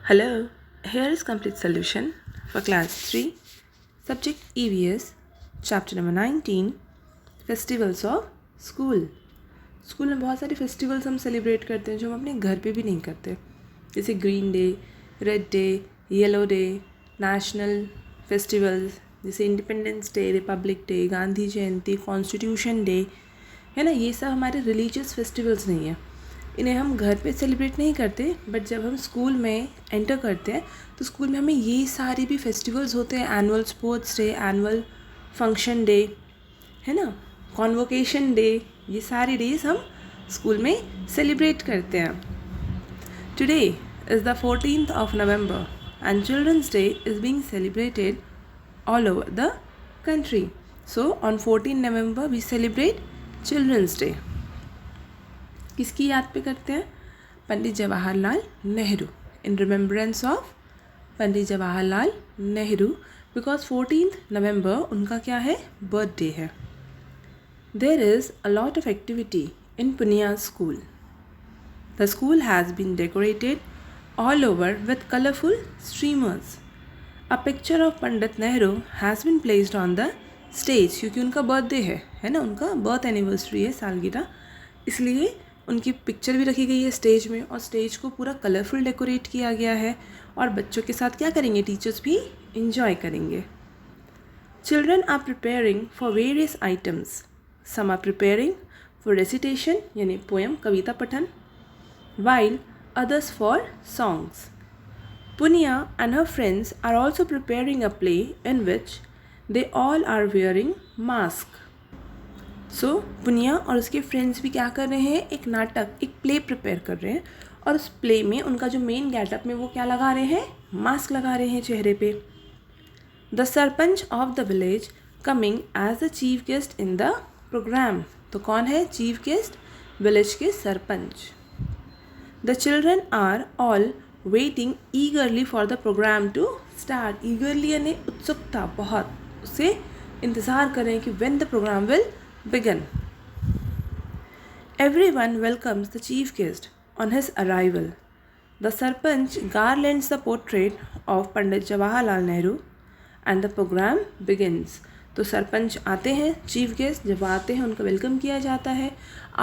Hello, here is complete solution for class 3, subject EVS, chapter number 19, festivals of school. School में बहुत सारे festivals हम celebrate करते हैं जो हम अपने घर पे भी नहीं करते, जैसे green day, red day, yellow day, national festivals जैसे Independence Day, Republic Day, Gandhi Jayanti, Constitution Day, है ना। ये सब हमारे रिलीजियस फेस्टिवल्स नहीं है, इन्हें हम घर पे सेलिब्रेट नहीं करते। बट जब हम स्कूल में एंटर करते हैं तो स्कूल में हमें ये सारे भी फेस्टिवल्स होते हैं, annual sports day, annual function day, है ना, कॉन्वोकेशन डे, ये सारे डेज हम स्कूल में सेलिब्रेट करते हैं। Today is the 14th of November and Children's Day is being celebrated all over the country. So on 14 November we celebrate Children's Day. किसकी याद पे करते हैं? Pandit Jawaharlal Nehru, in remembrance of Pandit Jawaharlal Nehru, because 14th November उनका क्या है, बर्थडे है। There is a lot of activity in Punia school. The school has been decorated all over with colourful streamers. A picture of Pandit Nehru has been placed on the stage, क्योंकि उनका birthday है ना, उनका birth anniversary है, सालगिरह, इसलिए उनकी पिक्चर भी रखी गई है स्टेज में, और स्टेज को पूरा कलरफुल डेकोरेट किया गया है। और बच्चों के साथ क्या करेंगे, टीचर्स भी इंजॉय करेंगे। Children are preparing for various items. Some are preparing for recitation यानी पोएम, कविता पठन, while others for songs. Punia and her friends are also preparing a play in which they all are wearing mask. So Punia और उसके friends भी क्या कर रहे हैं, एक नाटक, एक प्ले प्रिपेयर कर रहे हैं, और उस प्ले में उनका जो मेन गेटअप में वो क्या लगा रहे हैं, मास्क लगा रहे हैं चेहरे पे। The sarpanch of the village coming as the chief guest in the programme. तो कौन है चीफ गेस्ट, विलेज के sarpanch. The children are all waiting eagerly for the programme to start. Eagerly यानी उत्सुकता, बहुत उससे इंतज़ार कर रहे हैं कि when the programme will begin. Everyone welcomes the chief guest on his arrival. The Sarpanch garlands the portrait of Pandit Jawaharlal Nehru and the program begins. तो सरपंच आते हैं, चीफ गेस्ट जब आते हैं उनका वेलकम किया जाता है।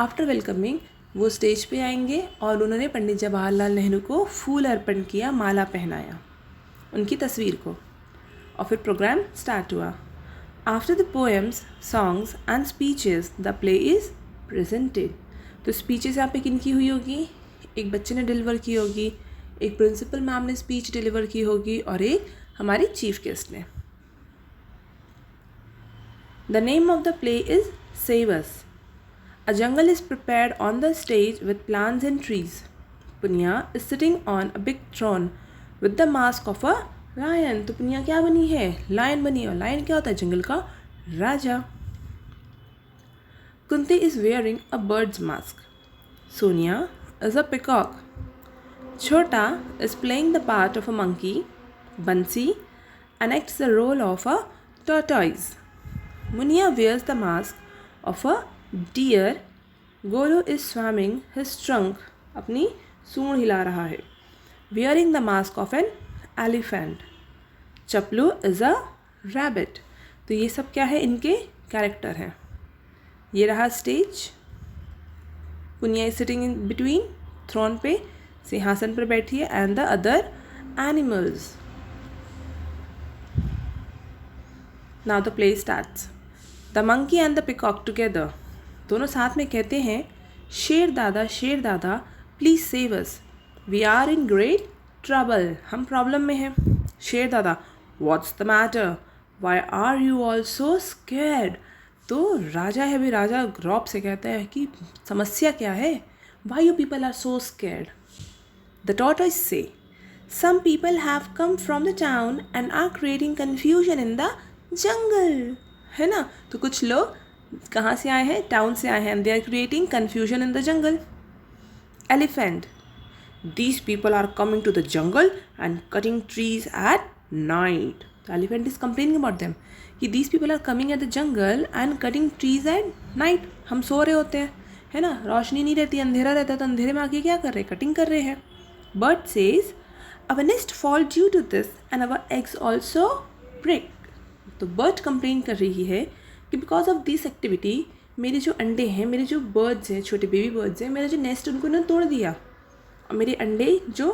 आफ्टर वेलकमिंग वो स्टेज पे आएंगे और उन्होंने पंडित जवाहरलाल नेहरू को फूल अर्पण किया, माला पहनाया उनकी तस्वीर को, और फिर प्रोग्राम स्टार्ट हुआ। After the poems, songs and speeches, the play is presented. तो स्पीचेस यहाँ पे किनकी हुई होगी, एक बच्चे ने डिलीवर की होगी, एक प्रिंसिपल मैम ने स्पीच डिलीवर की होगी, और एक हमारी चीफ गेस्ट ने। The name of the play is Save Us. A jungle is prepared on the stage with plants and trees. Punya is sitting on a big throne with the mask of a lion. तो पुनिया क्या बनी है, lion बनी है, और lion क्या होता है, जंगल का राजा। Kunti is wearing a bird's mask. Sonia is a peacock. Chhota is playing the part of a monkey. Bansi enacts the role of a tortoise. Muniya wears the mask of a deer. Golu is swimming his trunk, अपनी सूंड हिला रहा है, wearing the mask of an elephant. Chaplu is a rabbit. तो ये सब क्या है, इनके कैरेक्टर हैं। ये रहा stage, Puniya is sitting in between, throne पे, सिंहासन पर बैठी है, and the other animals. Now the play starts. The monkey and the peacock together, दोनों साथ में कहते हैं, शेर दादा please save us, we are in great trouble, हम प्रॉब्लम में हैं। शेर दादा, what's the matter, why are you all so scared. तो राजा है भी, राजा रौब से कहता है कि समस्या क्या है, why you people are so scared. The tortoise says, some people have come from the town and are creating confusion in the jungle, है ना। तो कुछ लोग कहाँ से आए हैं, टाउन से आए हैं, and they are creating confusion in the jungle. Elephant, these people are coming to the jungle and cutting trees at night. The elephant is complaining about them कि these people are coming at the jungle and cutting trees at night. हम सो रहे होते हैं, है ना, रोशनी नहीं रहती, अंधेरा रहता है, तो अंधेरे में आके क्या कर रहे हैं, कटिंग कर रहे हैं। Bird says our nest fall due to this and our eggs also break. तो बर्ड कंप्लेन कर रही है कि बिकॉज ऑफ दिस एक्टिविटी मेरे जो अंडे हैं, मेरे जो बर्ड्स हैं, छोटे बेबी बर्ड्स हैं, मेरा जो नेस्ट उनको ना तोड़ दिया और मेरे अंडे जो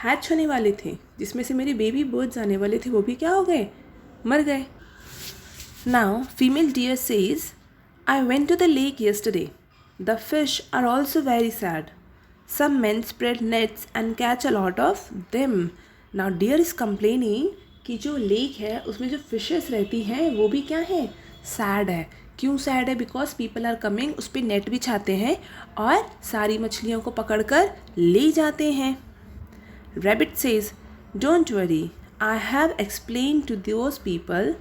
हैच होने वाले थे, जिसमें से मेरे बेबी बर्ड्स आने वाले थे, वो भी क्या हो गए, मर गए. Now female deer says, I went to the lake yesterday. The fish are also very sad. Some men spread nets and catch a lot of them. Now deer is complaining कि जो लेक है उसमें जो fishes रहती हैं वो भी क्या है, सैड है. क्यों सैड है? बिकॉज पीपल आर कमिंग, उस पर नेट बिछाते हैं और सारी मछलियों को पकड़कर ले जाते हैं. Rabbit says, don't worry, I have explained to those people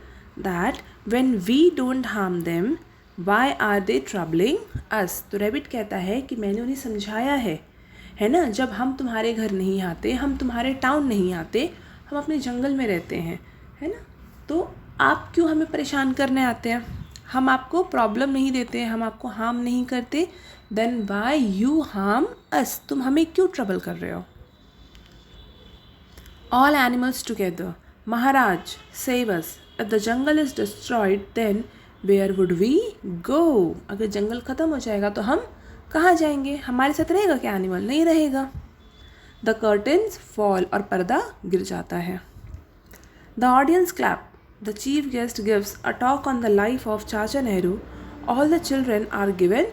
that when we don't harm them, Why are they troubling us? तो रैबिट कहता है कि मैंने उन्हें समझाया है ना, जब हम तुम्हारे घर नहीं आते, हम तुम्हारे टाउन नहीं आते, हम अपने जंगल में रहते हैं, है ना, तो आप क्यों हमें परेशान करने आते हैं, हम आपको प्रॉब्लम नहीं देते, हम आपको हार्म नहीं करते, then why you harm us, तुम हमें क्यों ट्रबल कर रहे हो. ऑल एनिमल्स टुगेदर, महाराज save us, if the jungle is destroyed then where would we go. अगर जंगल ख़त्म हो जाएगा तो हम कहाँ जाएंगे, हमारे साथ रहेगा क्या एनिमल, नहीं रहेगा. द कर्टन्स फॉल, और पर्दा गिर जाता है. The audience clap, the chief guest gives a talk on the life of Chacha Nehru, all the children are given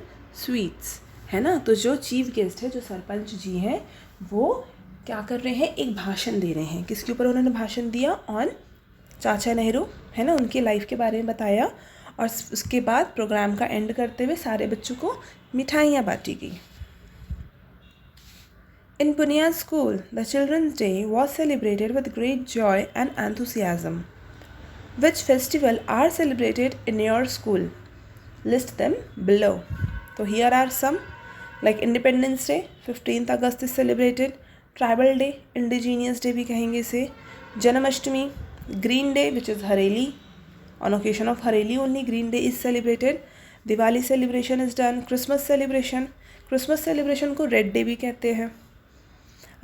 sweets, है ना. तो जो चीफ गेस्ट है, जो सरपंच जी हैं, वो क्या कर रहे हैं, एक भाषण दे रहे हैं. किसके ऊपर उन्होंने भाषण दिया, ऑन चाचा नेहरू, है ना, उनके लाइफ के बारे में बताया. और उसके बाद प्रोग्राम का एंड करते हुए सारे बच्चों को मिठाइयाँ बांटी गई. In Punia school the children's day was celebrated with great joy and enthusiasm. Which festival are celebrated in your school, list them below. तो here are some, like independence day 15 August is celebrated, tribal day, indigenous day भी कहेंगे इसे, Janmashtami, green day which is Hareli, on occasion of Hareli only green day is celebrated. Diwali celebration is done. Christmas celebration को red day भी कहते हैं.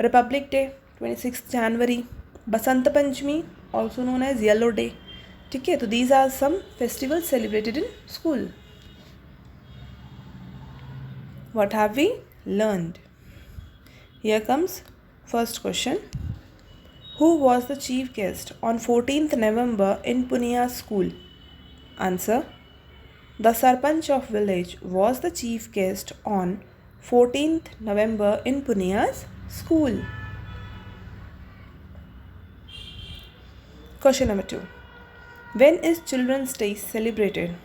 Republic Day 26 January. Basant Panchami also known as yellow day. ठीक है, तो these are some festivals celebrated in school. What have we learned? Here comes first question. Who was the chief guest on 14th November in Punia's school? Answer. The Sarpanch of village was the chief guest on 14th November in Punia's school. Question number 2. When is Children's Day celebrated?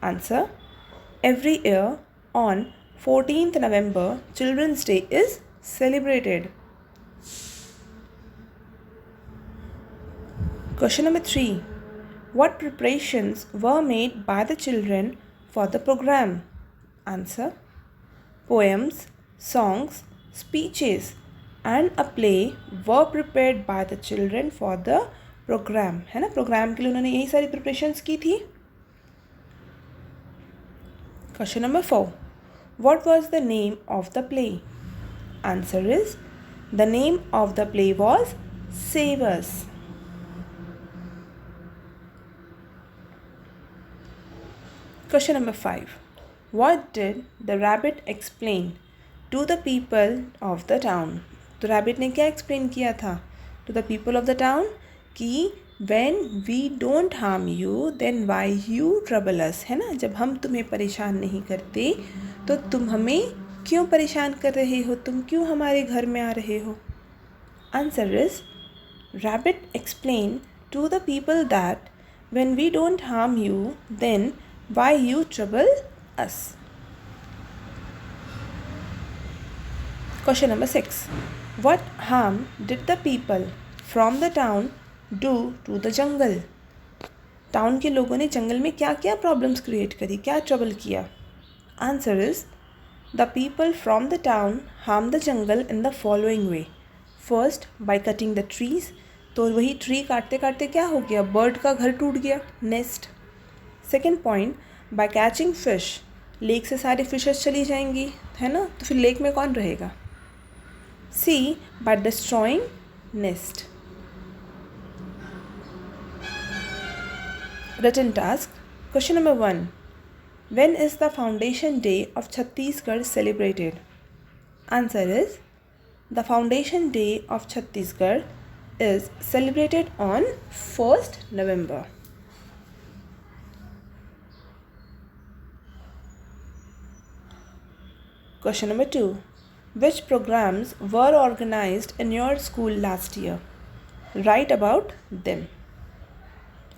Answer. Every year on 14th November, Children's Day is celebrated. Question number 3. What preparations were made by the children for the program? Answer. Poems, songs, speeches and a play were prepared by the children for the program. है ना, programme के लिए उन्होंने यही सारी preparations की थी. Question number 4. What was the name of the play? Answer is, the name of the play was Save Us. Question number 5. What did the rabbit explain to the people of the town? तो rabbit ने क्या explain किया था to the people of the town कि when we don't harm you then why you trouble us, है ना, जब हम तुम्हें परेशान नहीं करते तो तुम हमें क्यों परेशान कर रहे हो, तुम क्यों हमारे घर में आ रहे हो. Answer is, rabbit explained to the people that when we don't harm you then why you trouble us. Question number 6. What harm did the people from the town do to the jungle? Town के लोगों ने जंगल में क्या क्या problems create करी, क्या trouble किया. Answer is, the people from the town harm the jungle in the following way. First, by cutting the trees. तो वही ट्री काटते काटते क्या हो गया, बर्ड का घर टूट गया, nest. Second point, by catching fish. Lake से सारे फिशेस चली जाएंगी, है ना, तो फिर लेक में कौन रहेगा. See, by destroying nest. Written task. Question number 1. When is the Foundation Day of Chhattisgarh celebrated? Answer is, the Foundation Day of Chhattisgarh is celebrated on 1st November. Question number 2. Which programs were organized in your school last year? Write about them.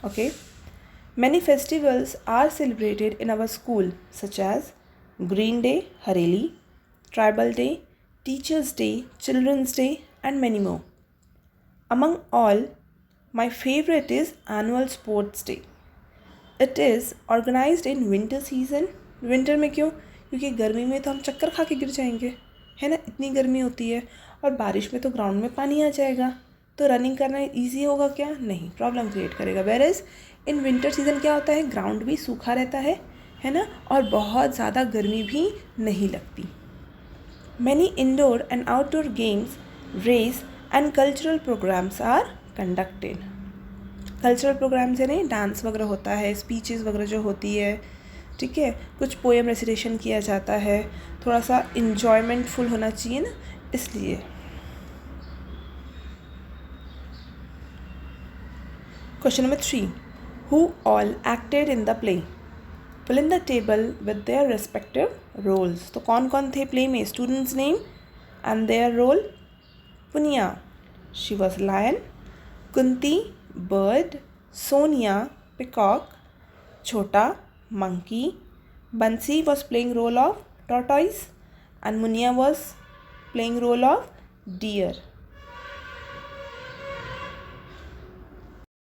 Okay. Many festivals are celebrated in our school, such as Green Day, Hareli, Tribal Day, Teachers' Day, Children's Day, and many more. Among all, my favorite is Annual Sports Day. It is organized in winter season. Winter में क्यों? क्योंकि गर्मी में तो हम चक्कर खा के गिर जाएंगे, है ना, इतनी गर्मी होती है. और बारिश में तो ग्राउंड में पानी आ जाएगा, तो रनिंग करना ईजी होगा क्या? नहीं, प्रॉब्लम क्रिएट करेगा. वेयरएज इन विंटर सीजन क्या होता है, ग्राउंड भी सूखा रहता है ना, और बहुत ज़्यादा गर्मी भी नहीं लगती. Many indoor and outdoor games, race and cultural programmes are conducted. Cultural programmes यानी डांस वगैरह होता है, स्पीचेस वगैरह जो होती है, ठीक है, कुछ पोएम रेसिटेशन किया जाता है, थोड़ा सा इन्जॉयमेंटफुल होना चाहिए ना, इसलिए. Question number 3. Who all acted in the play? Fill in the table with their respective roles. तो कौन कौन थे प्ले में? Students name and their role. Punya, she was lion. Kunti, bird. Sonia, peacock. Chota, monkey. Bansi was playing role of tortoise, and Munia was playing role of deer.